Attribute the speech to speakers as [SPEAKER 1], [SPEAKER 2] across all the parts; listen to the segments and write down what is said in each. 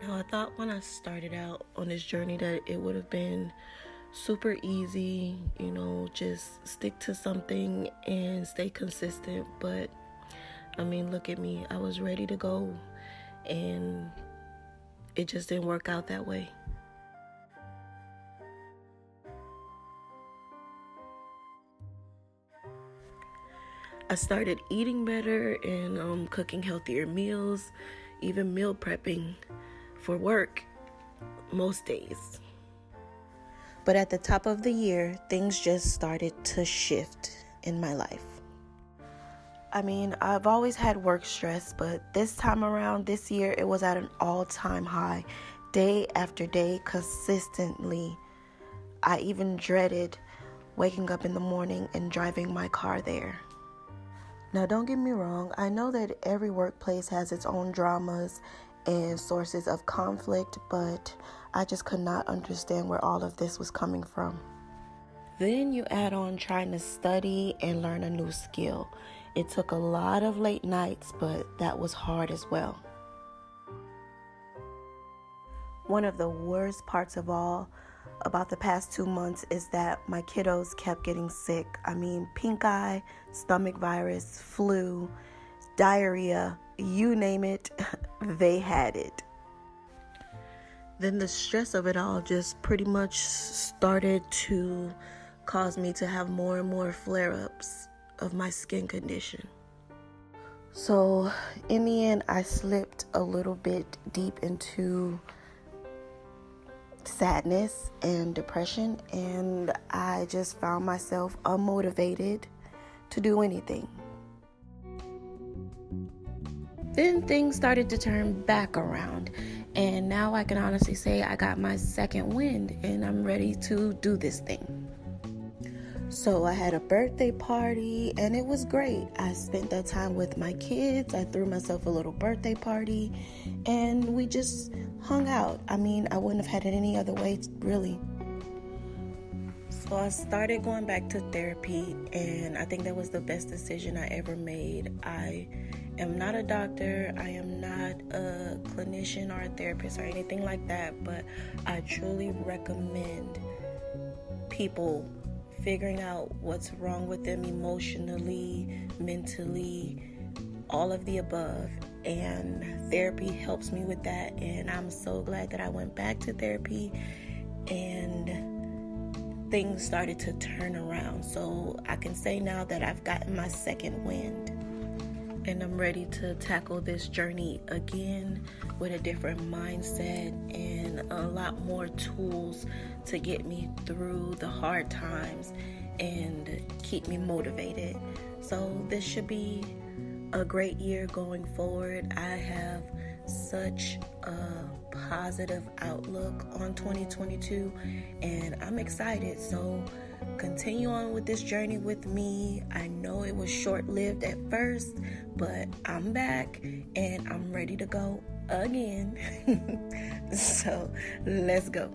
[SPEAKER 1] Now, I thought when I started out on this journey that it would have been super easy, just stick to something and stay consistent. But, look at me. I was ready to go, and it just didn't work out that way. I started eating better and cooking healthier meals, even meal prepping for work most days. But at the top of the year, things just started to shift in my life. I've always had work stress, but this time around, this year, it was at an all-time high. Day after day, consistently. I even dreaded waking up in the morning and driving my car there. Now, don't get me wrong. I know that every workplace has its own dramas and sources of conflict, but I just could not understand where all of this was coming from. Then you add on trying to study and learn a new skill. It took a lot of late nights, but that was hard as well. One of the worst parts of all about the past 2 months is that my kiddos kept getting sick. Pink eye, stomach virus, flu, diarrhea, you name it, they had it. Then the stress of it all just pretty much started to cause me to have more and more flare-ups of my skin condition. So in the end, I slipped a little bit deep into sadness and depression, and I just found myself unmotivated to do anything. Then things started to turn back around, and now I can honestly say I got my second wind and I'm ready to do this thing. So I had a birthday party and it was great. I spent that time with my kids. I threw myself a little birthday party and we just hung out. I wouldn't have had it any other way, really. So I started going back to therapy, and I think that was the best decision I ever made. I am not a doctor. I am not a clinician or a therapist or anything like that, but I truly recommend people figuring out what's wrong with them emotionally, mentally, all of the above. And therapy helps me with that, and I'm so glad that I went back to therapy and things started to turn around. So I can say now that I've gotten my second wind, and I'm ready to tackle this journey again with a different mindset and a lot more tools to get me through the hard times and keep me motivated. So this should be a great year going forward. I have such a positive outlook on 2022, and I'm excited. So continue on with this journey with me. I know it was short-lived at first, but I'm back and I'm ready to go again. So let's go.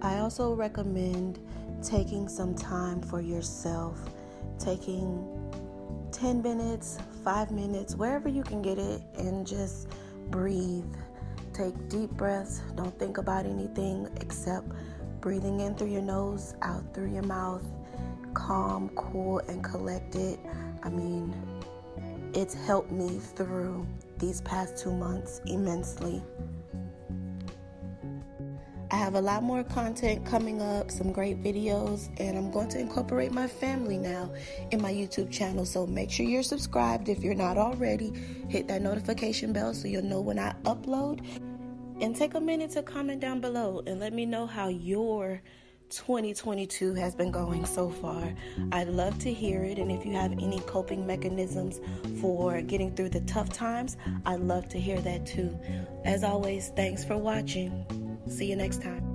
[SPEAKER 1] I also recommend taking some time for yourself, taking 10 minutes, 5 minutes, wherever you can get it, and just breathe. Take deep breaths. Don't think about anything except breathing in through your nose, out through your mouth. Calm, cool, and collected. It's helped me through these past 2 months immensely. I have a lot more content coming up, some great videos, and I'm going to incorporate my family now in my YouTube channel. So make sure you're subscribed if you're not already. Hit that notification bell so you'll know when I upload. And take a minute to comment down below and let me know how your 2022 has been going so far. I'd love to hear it. And if you have any coping mechanisms for getting through the tough times, I'd love to hear that too. As always, thanks for watching. See you next time.